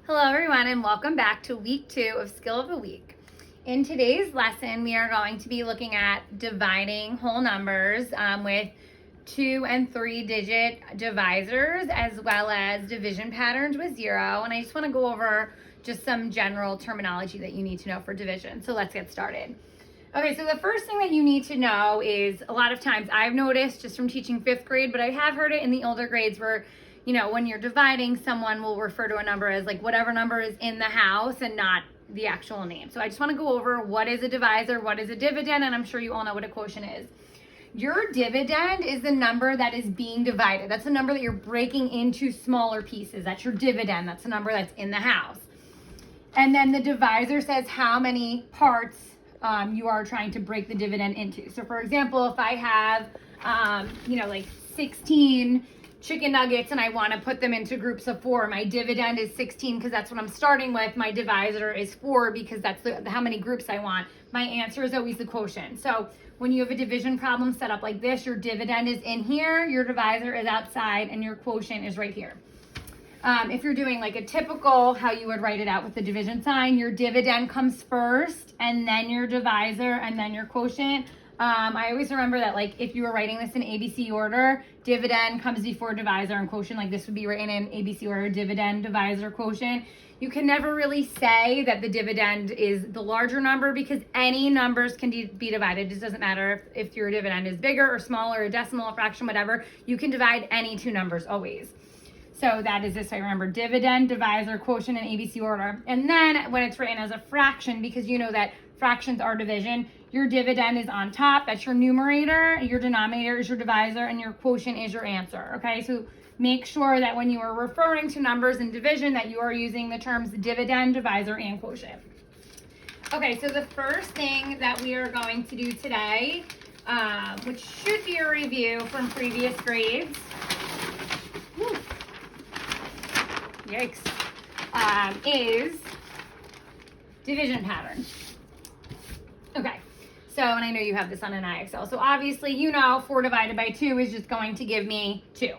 Hello everyone and welcome back to week 2 of Skill of the Week. In today's lesson, we are going to be looking at dividing whole numbers with 2 and 3 digit divisors, as well as division patterns with 0. And I just want to go over just some general terminology that you need to know for division. So let's get started. Okay, so the first thing that you need to know is, a lot of times I've noticed just from teaching 5th grade, but I have heard it in the older grades where, you know, when you're dividing, someone will refer to a number as like whatever number is in the house and not the actual name. So I just want to go over what is a divisor, what is a dividend, and I'm sure you all know what a quotient is. Your dividend is the number that is being divided. That's the number that you're breaking into smaller pieces. That's your dividend. That's the number that's in the house. And then the divisor says how many parts you are trying to break the dividend into. So for example, if I have, like 16 chicken nuggets and I want to put them into groups of 4, my dividend is 16 because that's what I'm starting with. My divisor is 4 because that's how many groups I want. My answer is always the quotient. So when you have a division problem set up like this, your dividend is in here, your divisor is outside, and your quotient is right here. If you're doing like a typical, how you would write it out with the division sign, your dividend comes first, and then your divisor, and then your quotient. I always remember that, like, if you were writing this in ABC order, dividend comes before divisor and quotient. Like, this would be written in ABC order, dividend, divisor, quotient. You can never really say that the dividend is the larger number because any numbers can be divided. It doesn't matter if your dividend is bigger or smaller, a decimal, a fraction, whatever. You can divide any 2 numbers always. So that is this way. Remember, dividend, divisor, quotient in ABC order. And then when it's written as a fraction, because you know that fractions are division, your dividend is on top. That's your numerator. Your denominator is your divisor, and your quotient is your answer. Okay, so make sure that when you are referring to numbers in division that you are using the terms dividend, divisor, and quotient. Okay, so the first thing that we are going to do today, which should be a review from previous grades, yikes, is division pattern. Okay, so, and I know you have this on an IXL. So obviously, you know, 4 divided by 2 is just going to give me 2.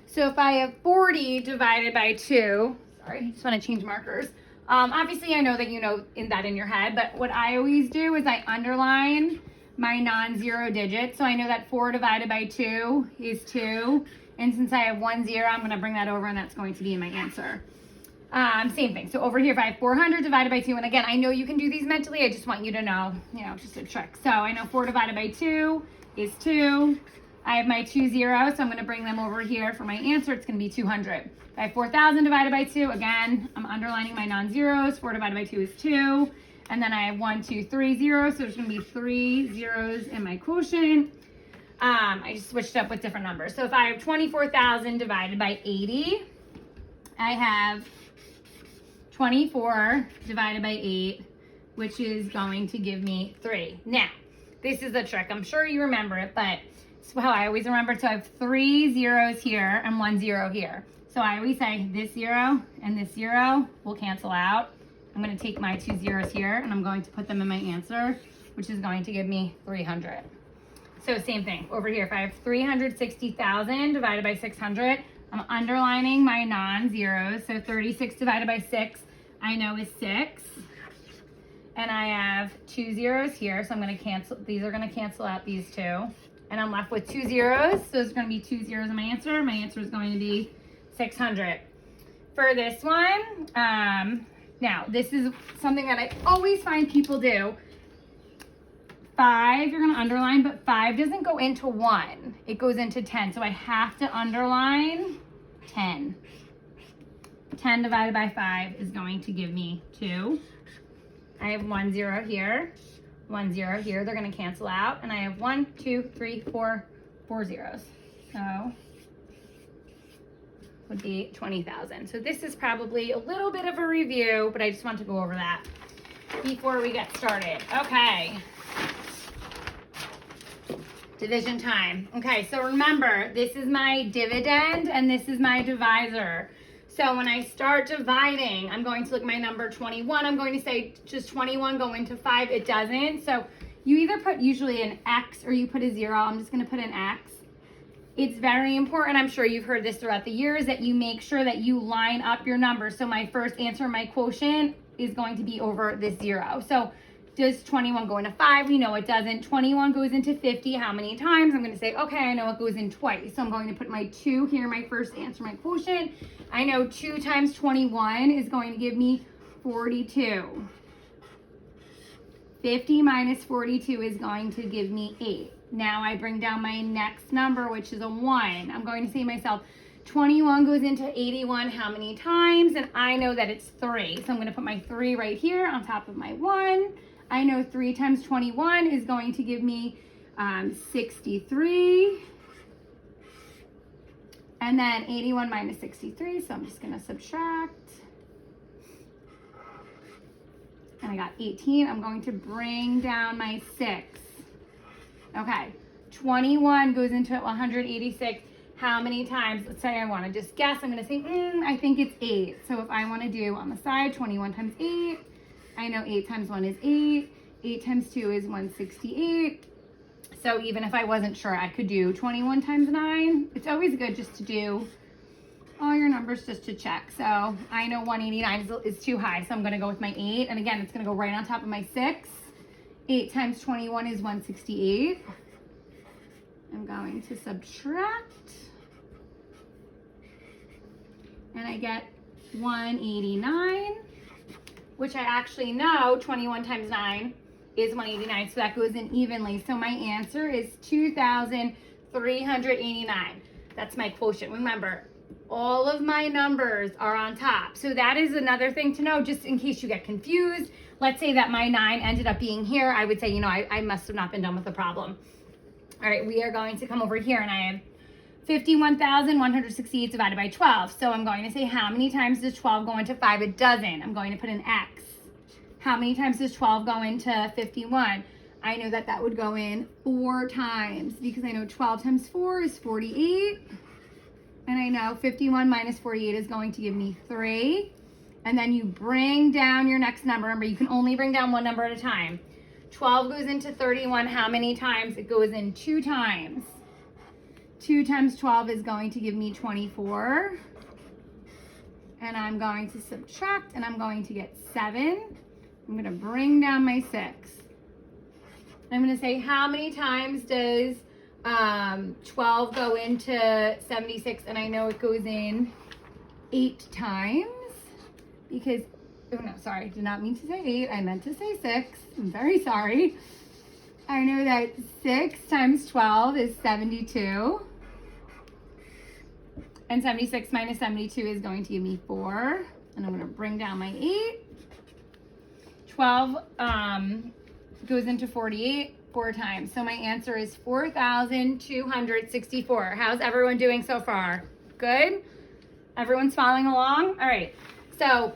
So if I have 40 divided by 2, sorry, I just want to change markers. Obviously, I know that you know that in your head, but what I always do is I underline my non-zero digits. So I know that 4 divided by 2 is 2. And since I have 1 0, I'm going to bring that over, and that's going to be my answer. Same thing. So over here, if I have 400 divided by 2, and again, I know you can do these mentally. I just want you to know, just a trick. So I know 4 divided by 2 is 2. I have my 2 zeros, so I'm going to bring them over here for my answer. It's going to be 200. If I have 4,000 divided by 2, again, I'm underlining my non-zeros. 4 divided by 2 is 2. And then I have 1, 2, 3 zeros, so there's going to be 3 zeros in my quotient. I just switched up with different numbers. So if I have 24,000 divided by 80, I have 24 divided by 8, which is going to give me 3. Now, this is a trick. I'm sure you remember it, but it's how I always remember. So I have 3 zeros here and 1 0 here. So I always say this 0 and this 0 will cancel out. I'm going to take my 2 zeros here, and I'm going to put them in my answer, which is going to give me 300. So same thing over here. If I have 360,000 divided by 600, I'm underlining my non-zeros. So 36 divided by 6, I know is 6. And I have 2 zeros here, so I'm going to cancel. These are going to cancel out these 2. And I'm left with 2 zeros. So there's going to be 2 zeros in my answer. My answer is going to be 600. For this one, now this is something that I always find people do. 5, you're going to underline, but 5 doesn't go into 1. It goes into 10. So I have to underline 10. 10 divided by 5 is going to give me 2. I have 1 0 here, 1 0 here. They're going to cancel out. And I have 1, 2, 3, 4 zeros. So would be 20,000. So this is probably a little bit of a review, but I just want to go over that before we get started. Okay. Division time. Okay, so remember, this is my dividend and this is my divisor. So when I start dividing, I'm going to look at my number 21. I'm going to say, does 21 go into 5? It doesn't. So you either put usually an X or you put a 0. I'm just going to put an X. it's very important, I'm sure you've heard this throughout the years, that you make sure that you line up your numbers. So my first answer, my quotient, is going to be over this 0. So does 21 go into 5? We know it doesn't. 21 goes into 50. How many times? I'm going to say, okay, I know it goes in twice. So I'm going to put my 2 here, my first answer, my quotient. I know 2 times 21 is going to give me 42. 50 minus 42 is going to give me 8. Now I bring down my next number, which is a 1. I'm going to say to myself, 21 goes into 81 how many times? And I know that it's 3. So I'm going to put my 3 right here on top of my 1. I know 3 times 21 is going to give me 63. And then 81 minus 63, so I'm just going to subtract. And I got 18. I'm going to bring down my 6. Okay, 21 goes into 186. How many times? Let's say I want to just guess. I'm going to say, I think it's 8. So if I want to do on the side, 21 times 8, I know 8 times 1 is 8. 8 times 2 is 168. So even if I wasn't sure, I could do 21 times 9. It's always good just to do all your numbers just to check. So I know 189 is too high, so I'm going to go with my 8. And again, it's going to go right on top of my 6. 8 times 21 is 168. I'm going to subtract. And I get 189, which I actually know 21 times 9 is 189. So that goes in evenly. So my answer is 2,389. That's my quotient. Remember, all of my numbers are on top. So that is another thing to know, just in case you get confused. Let's say that my 9 ended up being here. I would say, I must have not been done with the problem. All right, we are going to come over here, and I have 51,168 divided by 12. So I'm going to say, how many times does 12 go into 5? It doesn't. I'm going to put an X. How many times does 12 go into 51? I know that that would go in 4 times, because I know 12 times 4 is 48. And I know 51 minus 48 is going to give me 3. And then you bring down your next number. Remember, you can only bring down one number at a time. 12 goes into 31. How many times? It goes in 2 times. 2 times 12 is going to give me 24. And I'm going to subtract, and I'm going to get 7. I'm going to bring down my 6. I'm going to say, how many times does 12 go into 76? And I know it goes in 8 times, because, oh no, sorry, I did not mean to say 8. I meant to say 6. I'm very sorry. I know that 6 times 12 is 72. And 76 minus 72 is going to give me 4. And I'm going to bring down my 8. 12 goes into 48 4 times. So my answer is 4,264. How's everyone doing so far? Good? Everyone's following along? All right. So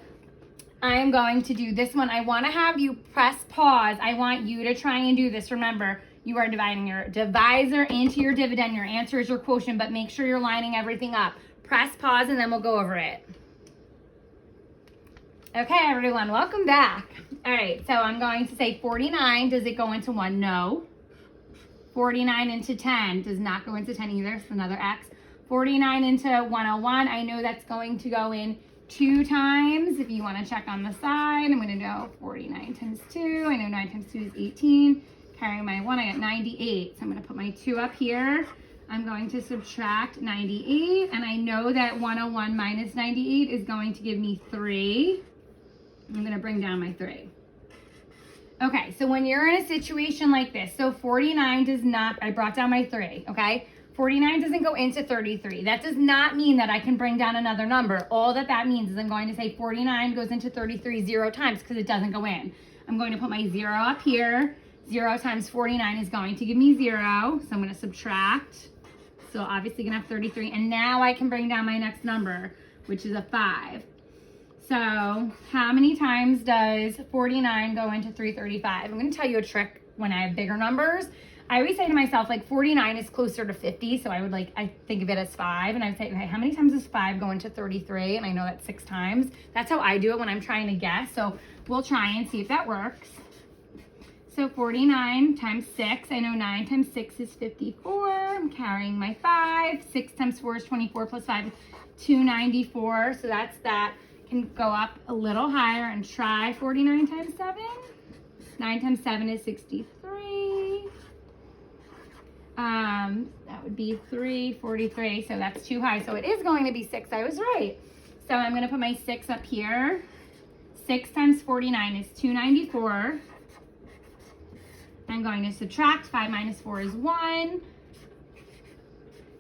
I am going to do this one. I want to have you press pause. I want you to try and do this. Remember, you are dividing your divisor into your dividend. Your answer is your quotient, but make sure you're lining everything up. Press pause, and then we'll go over it. Okay, everyone, welcome back. All right, so I'm going to say 49. Does it go into 1? No. 49 into 10 does not go into 10 either, so another X. 49 into 101, I know that's going to go in 2 times. If you want to check on the side, I'm going to go 49 times 2. I know 9 times 2 is 18. Carry my 1, I got 98. So I'm going to put my 2 up here. I'm going to subtract 98, and I know that 101 minus 98 is going to give me 3. I'm going to bring down my 3. Okay, so when you're in a situation like this, so 49 does not, I brought down my 3, okay? 49 doesn't go into 33. That does not mean that I can bring down another number. All that means is I'm going to say 49 goes into 33 0 times, because it doesn't go in. I'm going to put my 0 up here. 0 times 49 is going to give me 0, so I'm going to subtract. So obviously going to have 33, and now I can bring down my next number, which is a 5. So how many times does 49 go into 335? I'm going to tell you a trick when I have bigger numbers. I always say to myself, like, 49 is closer to 50, so I think of it as 5, and I would say, okay, how many times does 5 go into 33? And I know that's 6 times. That's how I do it when I'm trying to guess, so we'll try and see if that works. So 49 times 6, I know 9 times 6 is 54. I'm carrying my 5. 6 times 4 is 24 plus 5 is 294. So that's that. Can go up a little higher and try 49 times 7. 9 times 7 is 63. That would be 343. So that's too high. So it is going to be 6. I was right. So I'm going to put my 6 up here. 6 times 49 is 294. I'm going to subtract. 5 minus 4 is 1.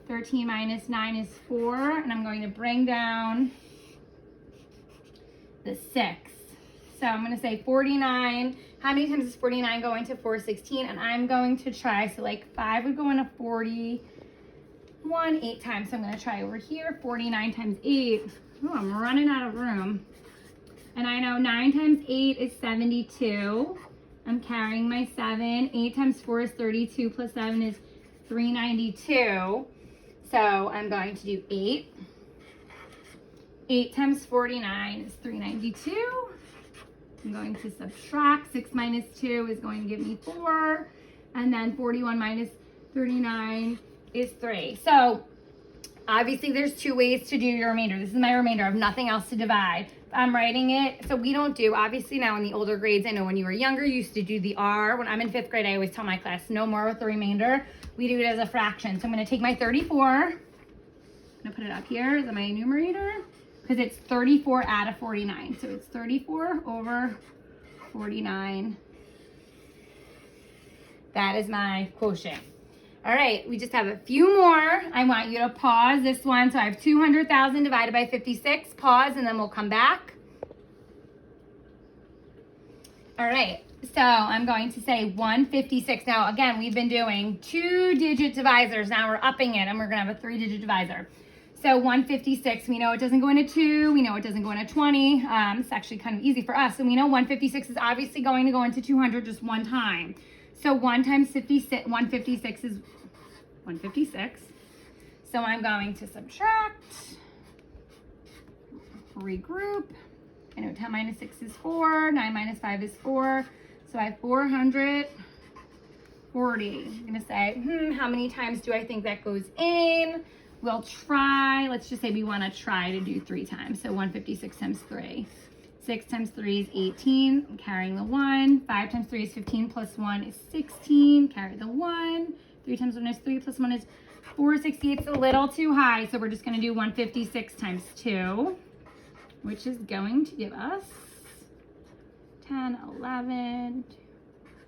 13 minus 9 is 4. And I'm going to bring down the 6. So I'm going to say 49. How many times is 49 going to 416? And I'm going to try, so like 5 would go into 41 8 times. So I'm going to try over here, 49 times 8. Oh, I'm running out of room. And I know 9 times 8 is 72. I'm carrying my 7. 8 times 4 is 32 plus 7 is 392. So I'm going to do 8. 8 times 49 is 392. I'm going to subtract. 6 minus 2 is going to give me 4. And then 41 minus 39 is 3. So obviously there's 2 ways to do your remainder. This is my remainder. I have nothing else to divide. I'm writing it. So we don't do, obviously now in the older grades, I know when you were younger, you used to do the R. When I'm in 5th grade, I always tell my class, no more with the remainder. We do it as a fraction. So I'm going to take my 34. I'm going to put it up here as my numerator, because it's 34 out of 49. So it's 34 over 49. That is my quotient. All right, we just have a few more. I want you to pause this one. So I have 200,000 divided by 56. Pause, and then we'll come back. All right, so I'm going to say 156. Now, again, we've been doing 2-digit divisors. Now we're upping it, and we're going to have a 3-digit divisor. So 156, we know it doesn't go into 2. We know it doesn't go into 20. It's actually kind of easy for us. And we know 156 is obviously going to go into 200 just one time. So 1 times 156 is 156. So I'm going to subtract, regroup. I know 10 minus 6 is 4. 9 minus 5 is 4. So I have 440. I'm going to say, how many times do I think that goes in? We'll try, let's just say we want to try to do 3 times. So 156 times 3. 6 times 3 is 18. I'm carrying the 1. 5 times 3 is 15 plus 1 is 16. Carry the 1. 3 times 1 is 3 plus 1 is 468. It's a little too high, so we're just going to do 156 times 2, which is going to give us 10, 11,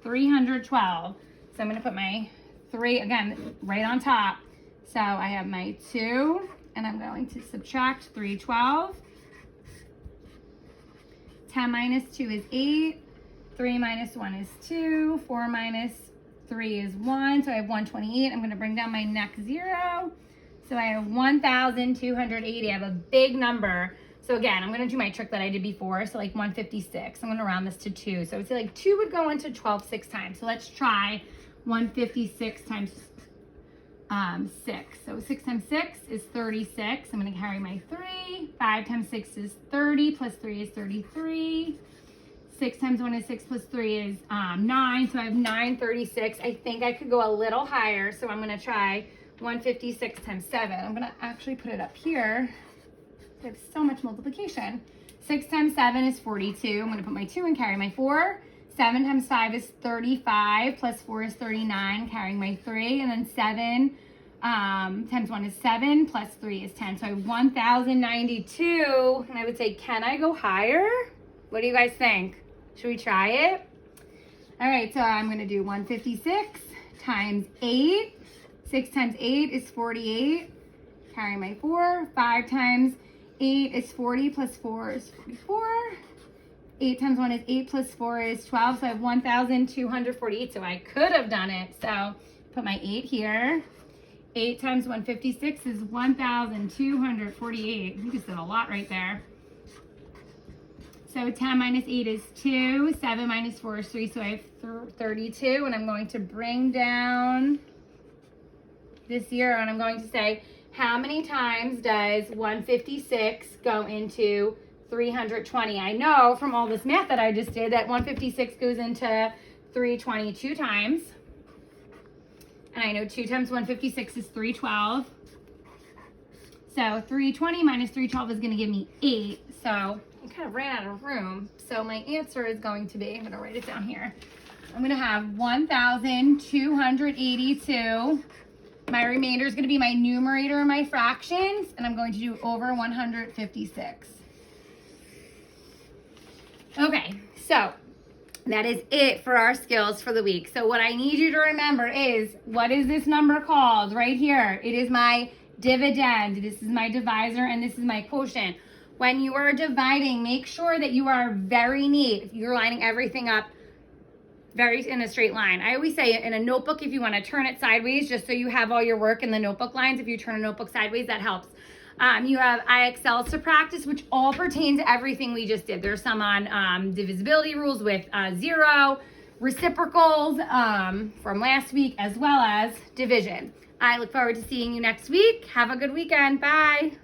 312. So I'm going to put my 3, again, right on top. So I have my 2, and I'm going to subtract 312. 10 minus 2 is 8. 3 minus 1 is 2. 4 minus 3 is 1. So I have 128. I'm going to bring down my next 0. So I have 1,280. I have a big number. So again, I'm going to do my trick that I did before. So like 156. I'm going to round this to 2. So I would say like 2 would go into 12 6 times. So let's try 156 times 6. So 6 times 6 is 36. I'm going to carry my 3. 5 times 6 is 30 plus 3 is 33. 6 times 1 is 6 plus 3 is 9. So I have 936. I think I could go a little higher. So I'm going to try 156 times 7. I'm going to actually put it up here. I have so much multiplication. 6 times 7 is 42. I'm going to put my 2 and carry my 4. 7 times 5 is 35, plus 4 is 39, carrying my 3, and then 7 times 1 is 7, plus 3 is 10. So I have 1,092, and I would say, can I go higher? What do you guys think? Should we try it? All right, so I'm going to do 156 times 8. 6 times 8 is 48, carrying my 4. 5 times 8 is 40, plus 4 is 44. 8 times 1 is 8 plus 4 is 12. So I have 1,248. So I could have done it. So put my 8 here. 8 times 156 is 1,248. You just did a lot right there. So 10 minus 8 is 2. 7 minus 4 is 3. So I have 32. And I'm going to bring down this 0. And I'm going to say, how many times does 156 go into 320? I know from all this math that I just did that 156 goes into 320 two times. And I know 2 times 156 is 312. So 320 minus 312 is going to give me 8. So I kind of ran out of room. So my answer is going to be, I'm going to write it down here. I'm going to have 1,282. My remainder is going to be my numerator and my fractions. And I'm going to do over 156. Okay, so that is it for our skills for the week. So what I need you to remember is, what is this number called? Right here. It is my dividend. This is my divisor, and this is my quotient. When you are dividing, make sure that you are very neat. You're lining everything up very in a straight line. I always say in a notebook, if you want to turn it sideways, just so you have all your work in the notebook lines, if you turn a notebook sideways, that helps. You have IXLs to practice, which all pertain to everything we just did. There's some on divisibility rules with zero, reciprocals from last week, as well as division. I look forward to seeing you next week. Have a good weekend. Bye.